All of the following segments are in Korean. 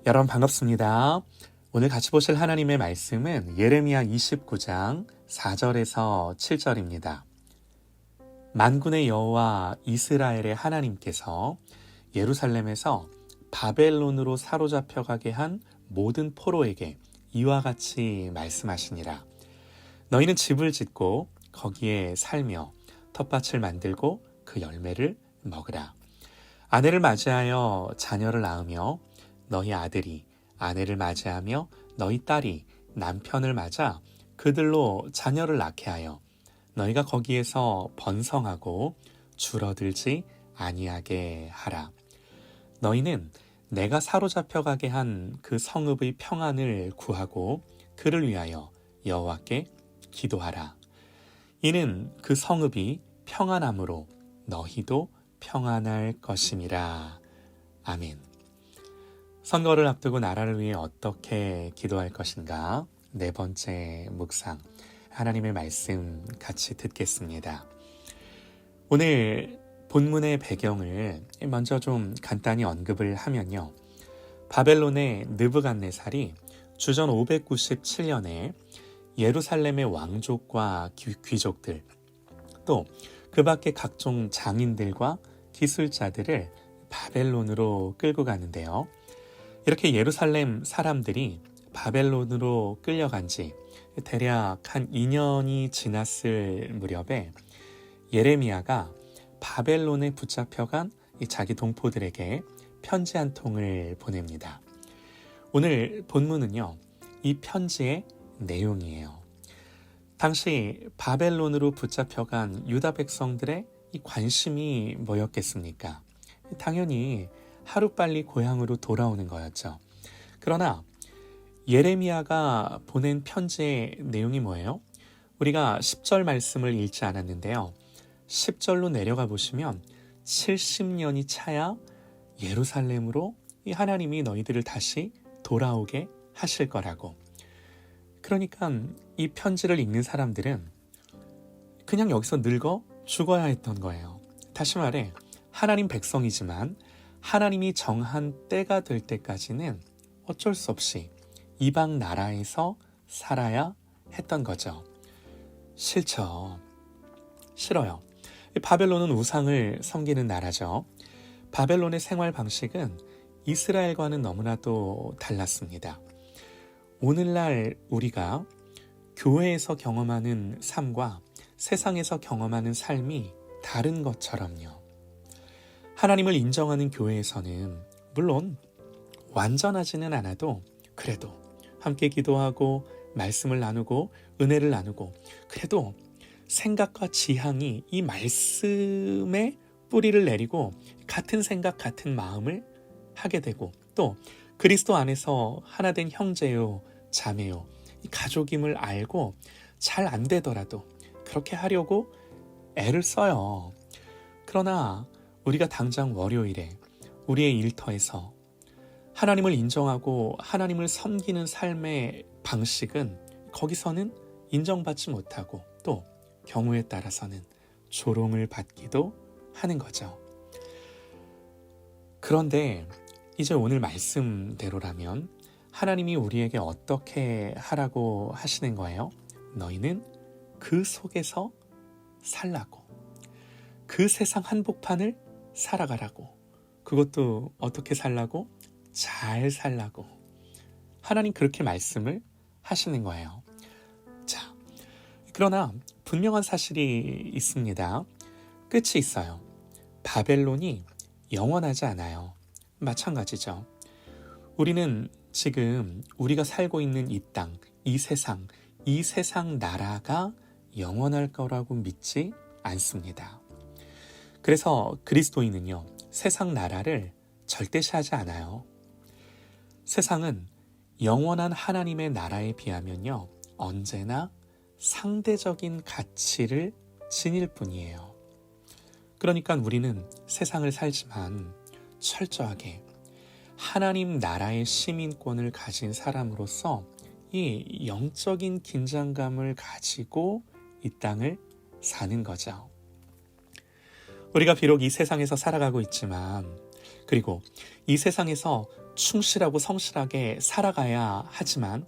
여러분 반갑습니다. 오늘 같이 보실 하나님의 말씀은 예레미야 29장 4절에서 7절입니다. 만군의 여호와 이스라엘의 하나님께서 예루살렘에서 바벨론으로 사로잡혀가게 한 모든 포로에게 이와 같이 말씀하시니라. 너희는 집을 짓고 거기에 살며 텃밭을 만들고 그 열매를 먹으라. 아내를 맞이하여 자녀를 낳으며 너희 아들이 아내를 맞이하며 너희 딸이 남편을 맞아 그들로 자녀를 낳게 하여 너희가 거기에서 번성하고 줄어들지 아니하게 하라. 너희는 내가 사로잡혀가게 한 그 성읍의 평안을 구하고 그를 위하여 여호와께 기도하라. 이는 그 성읍이 평안함으로 너희도 평안할 것임이라. 아멘. 선거를 앞두고 나라를 위해 어떻게 기도할 것인가? 네 번째 묵상, 하나님의 말씀 같이 듣겠습니다. 오늘 본문의 배경을 먼저 좀 간단히 언급을 하면요. 바벨론의 느부갓네살이 주전 597년에 예루살렘의 왕족과 귀족들, 또 그 밖에 각종 장인들과 기술자들을 바벨론으로 끌고 가는데요. 이렇게 예루살렘 사람들이 바벨론으로 끌려간 지 대략 한 2년이 지났을 무렵에 예레미야가 바벨론에 붙잡혀간 자기 동포들에게 편지 한 통을 보냅니다. 오늘 본문은요, 이 편지의 내용이에요. 당시 바벨론으로 붙잡혀간 유다 백성들의 이 관심이 뭐였겠습니까? 당연히 하루빨리 고향으로 돌아오는 거였죠. 그러나 예레미야가 보낸 편지의 내용이 뭐예요? 우리가 10절 말씀을 읽지 않았는데요. 10절로 내려가 보시면 70년이 차야 예루살렘으로 이 하나님이 너희들을 다시 돌아오게 하실 거라고. 그러니까 이 편지를 읽는 사람들은 그냥 여기서 늙어 죽어야 했던 거예요. 다시 말해 하나님 백성이지만 하나님이 정한 때가 될 때까지는 어쩔 수 없이 이방 나라에서 살아야 했던 거죠. 싫죠. 싫어요. 바벨론은 우상을 섬기는 나라죠. 바벨론의 생활 방식은 이스라엘과는 너무나도 달랐습니다. 오늘날 우리가 교회에서 경험하는 삶과 세상에서 경험하는 삶이 다른 것처럼요. 하나님을 인정하는 교회에서는 물론 완전하지는 않아도 그래도 함께 기도하고 말씀을 나누고 은혜를 나누고 그래도 생각과 지향이 이 말씀에 뿌리를 내리고 같은 생각 같은 마음을 하게 되고 또 그리스도 안에서 하나 된 형제요 자매요 이 가족임을 알고 잘 안 되더라도 그렇게 하려고 애를 써요. 그러나 우리가 당장 월요일에 우리의 일터에서 하나님을 인정하고 하나님을 섬기는 삶의 방식은 거기서는 인정받지 못하고 또 경우에 따라서는 조롱을 받기도 하는 거죠. 그런데 이제 오늘 말씀대로라면 하나님이 우리에게 어떻게 하라고 하시는 거예요? 너희는 그 속에서 살라고. 그 세상 한복판을 살아가라고. 그것도 어떻게 살라고? 잘 살라고. 하나님 그렇게 말씀을 하시는 거예요. 자, 그러나 분명한 사실이 있습니다. 끝이 있어요. 바벨론이 영원하지 않아요. 마찬가지죠. 우리는 지금 우리가 살고 있는 이 땅, 이 세상 나라가 영원할 거라고 믿지 않습니다. 그래서 그리스도인은요, 세상 나라를 절대시하지 않아요. 세상은 영원한 하나님의 나라에 비하면요, 언제나 상대적인 가치를 지닐 뿐이에요. 그러니까 우리는 세상을 살지만 철저하게 하나님 나라의 시민권을 가진 사람으로서 이 영적인 긴장감을 가지고 이 땅을 사는 거죠. 우리가 비록 이 세상에서 살아가고 있지만 그리고 이 세상에서 충실하고 성실하게 살아가야 하지만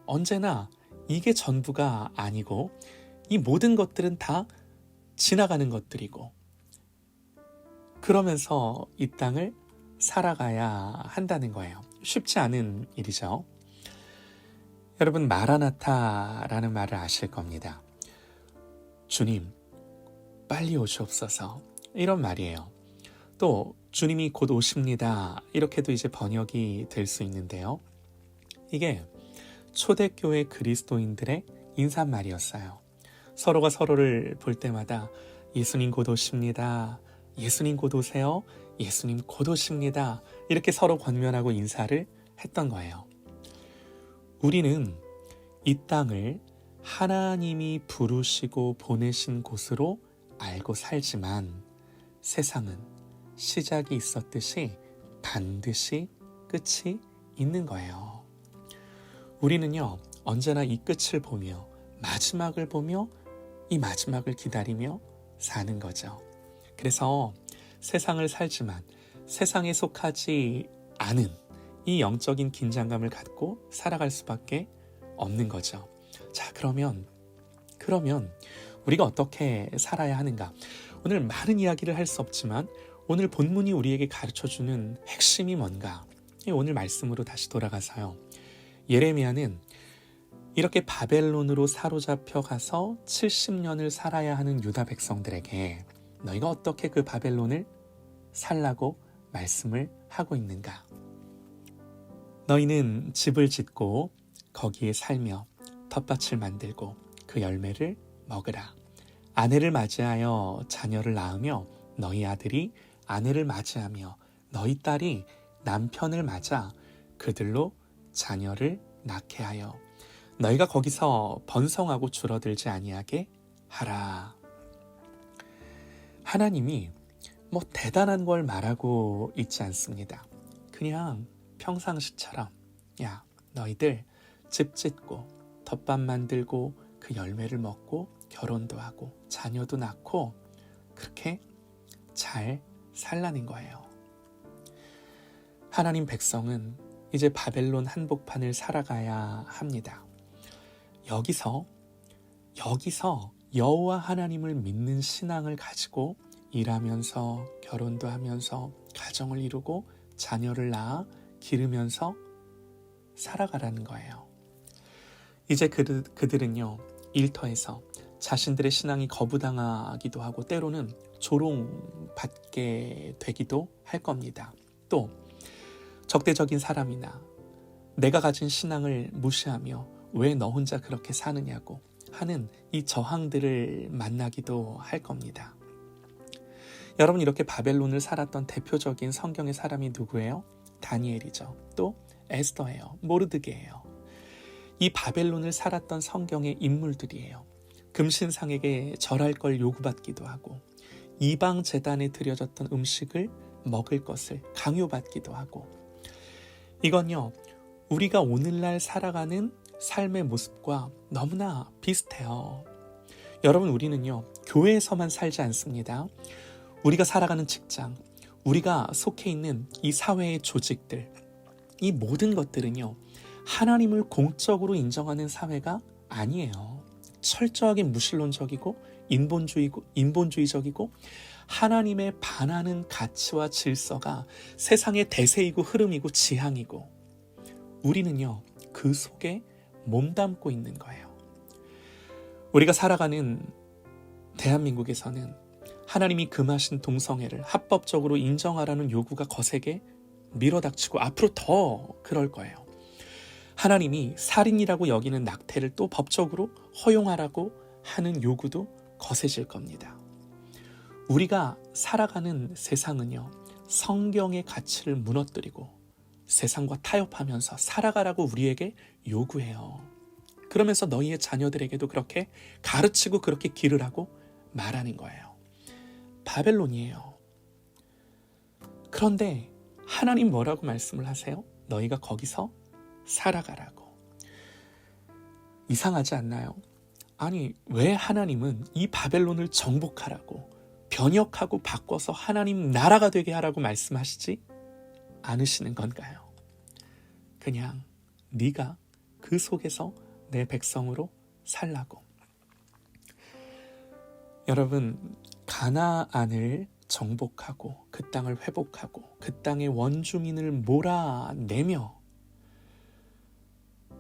언제나 이게 전부가 아니고 이 모든 것들은 다 지나가는 것들이고 그러면서 이 땅을 살아가야 한다는 거예요. 쉽지 않은 일이죠. 여러분, 마라나타라는 말을 아실 겁니다. 주님, 빨리 오시옵소서, 이런 말이에요. 또 주님이 곧 오십니다, 이렇게도 이제 번역이 될 수 있는데요. 이게 초대교회 그리스도인들의 인사말이었어요. 서로가 서로를 볼 때마다 예수님 곧 오십니다, 예수님 곧 오세요, 예수님 곧 오십니다, 이렇게 서로 권면하고 인사를 했던 거예요. 우리는 이 땅을 하나님이 부르시고 보내신 곳으로 알고 살지만 세상은 시작이 있었듯이 반드시 끝이 있는 거예요. 우리는요, 언제나 이 끝을 보며 마지막을 보며 이 마지막을 기다리며 사는 거죠. 그래서 세상을 살지만 세상에 속하지 않은 이 영적인 긴장감을 갖고 살아갈 수밖에 없는 거죠. 자, 그러면 우리가 어떻게 살아야 하는가? 오늘 많은 이야기를 할 수 없지만 오늘 본문이 우리에게 가르쳐주는 핵심이 뭔가? 오늘 말씀으로 다시 돌아가서요. 예레미야는 이렇게 바벨론으로 사로잡혀 가서 70년을 살아야 하는 유다 백성들에게 너희가 어떻게 그 바벨론을 살라고 말씀을 하고 있는가? 너희는 집을 짓고 거기에 살며 텃밭을 만들고 그 열매를 먹으라. 아내를 맞이하여 자녀를 낳으며 너희 아들이 아내를 맞이하며 너희 딸이 남편을 맞아 그들로 자녀를 낳게 하여 너희가 거기서 번성하고 줄어들지 아니하게 하라. 하나님이 뭐 대단한 걸 말하고 있지 않습니다. 그냥 평상시처럼 야, 너희들 집 짓고 덮밥 만들고 그 열매를 먹고 결혼도 하고 자녀도 낳고 그렇게 잘 살라는 거예요. 하나님 백성은 이제 바벨론 한복판을 살아가야 합니다. 여기서 여호와 하나님을 믿는 신앙을 가지고 일하면서 결혼도 하면서 가정을 이루고 자녀를 낳아 기르면서 살아가라는 거예요. 이제 그들은요, 일터에서 자신들의 신앙이 거부당하기도 하고 때로는 조롱받게 되기도 할 겁니다. 또 적대적인 사람이나 내가 가진 신앙을 무시하며 왜 너 혼자 그렇게 사느냐고 하는 이 저항들을 만나기도 할 겁니다. 여러분, 이렇게 바벨론을 살았던 대표적인 성경의 사람이 누구예요? 다니엘이죠. 또 에스더예요. 모르드게예요. 이 바벨론을 살았던 성경의 인물들이에요. 금신상에게 절할 걸 요구받기도 하고 이방 제단에 드려졌던 음식을 먹을 것을 강요받기도 하고 이건요, 우리가 오늘날 살아가는 삶의 모습과 너무나 비슷해요. 여러분, 우리는요, 교회에서만 살지 않습니다. 우리가 살아가는 직장, 우리가 속해 있는 이 사회의 조직들, 이 모든 것들은요, 하나님을 공적으로 인정하는 사회가 아니에요. 철저하게 무신론적이고 인본주의적이고 하나님에 반하는 가치와 질서가 세상의 대세이고 흐름이고 지향이고 우리는요, 그 속에 몸담고 있는 거예요. 우리가 살아가는 대한민국에서는 하나님이 금하신 동성애를 합법적으로 인정하라는 요구가 거세게 밀어닥치고 앞으로 더 그럴 거예요. 하나님이 살인이라고 여기는 낙태를 또 법적으로 허용하라고 하는 요구도 거세질 겁니다. 우리가 살아가는 세상은요, 성경의 가치를 무너뜨리고 세상과 타협하면서 살아가라고 우리에게 요구해요. 그러면서 너희의 자녀들에게도 그렇게 가르치고 그렇게 기르라고 말하는 거예요. 바벨론이에요. 그런데 하나님 뭐라고 말씀을 하세요? 너희가 거기서 살아가라고. 이상하지 않나요? 아니, 왜 하나님은 이 바벨론을 정복하라고 변혁하고 바꿔서 하나님 나라가 되게 하라고 말씀하시지 않으시는 건가요? 그냥 네가 그 속에서 내 백성으로 살라고. 여러분, 가나안을 정복하고 그 땅을 회복하고 그 땅의 원주민을 몰아내며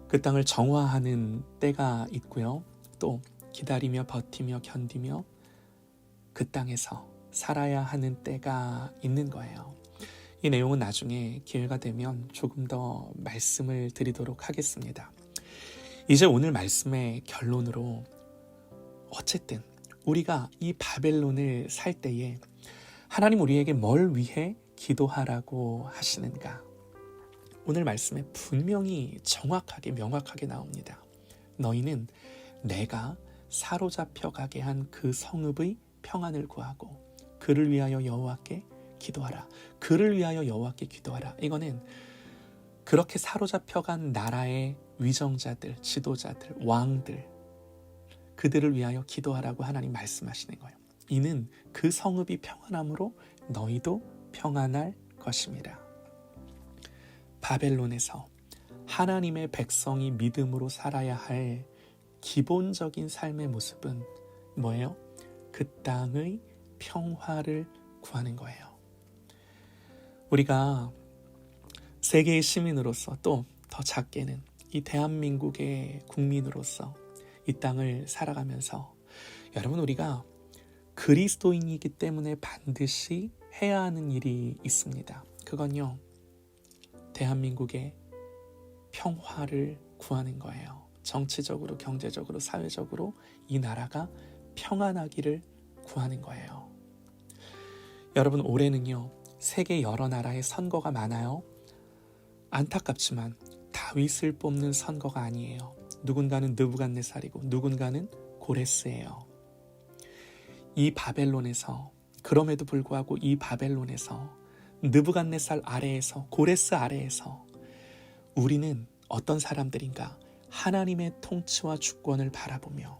그 땅을 정화하는 때가 있고요. 또 기다리며 버티며 견디며 그 땅에서 살아야 하는 때가 있는 거예요. 이 내용은 나중에 기회가 되면 조금 더 말씀을 드리도록 하겠습니다. 이제 오늘 말씀의 결론으로 어쨌든 우리가 이 바벨론을 살 때에 하나님 우리에게 뭘 위해 기도하라고 하시는가? 오늘 말씀에 분명히 정확하게 명확하게 나옵니다. 너희는 내가 사로잡혀 가게 한 그 성읍의 평안을 구하고 그를 위하여 여호와께 기도하라. 그를 위하여 여호와께 기도하라. 이거는 그렇게 사로잡혀간 나라의 위정자들, 지도자들, 왕들, 그들을 위하여 기도하라고 하나님 말씀하시는 거예요. 이는 그 성읍이 평안함으로 너희도 평안할 것입니다. 바벨론에서 하나님의 백성이 믿음으로 살아야 할 기본적인 삶의 모습은 뭐예요? 그 땅의 평화를 구하는 거예요. 우리가 세계의 시민으로서 또 더 작게는 이 대한민국의 국민으로서 이 땅을 살아가면서 여러분, 우리가 그리스도인이기 때문에 반드시 해야 하는 일이 있습니다. 그건요, 대한민국의 평화를 구하는 거예요. 정치적으로, 경제적으로, 사회적으로 이 나라가 평안하기를 구하는 거예요. 여러분, 올해는요, 세계 여러 나라의 선거가 많아요. 안타깝지만 다윗을 뽑는 선거가 아니에요. 누군가는 느부갓네살이고 누군가는 고레스예요. 이 바벨론에서, 그럼에도 불구하고 이 바벨론에서, 느부갓네살 아래에서, 고레스 아래에서 우리는 어떤 사람들인가? 하나님의 통치와 주권을 바라보며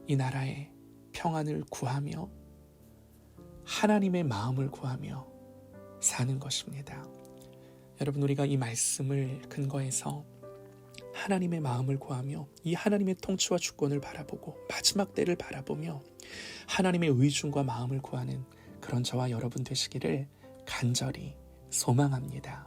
이 나라의 평안을 구하며 하나님의 마음을 구하며 사는 것입니다. 여러분, 우리가 이 말씀을 근거해서 하나님의 마음을 구하며 이 하나님의 통치와 주권을 바라보고 마지막 때를 바라보며 하나님의 의중과 마음을 구하는 그런 저와 여러분 되시기를 간절히 소망합니다.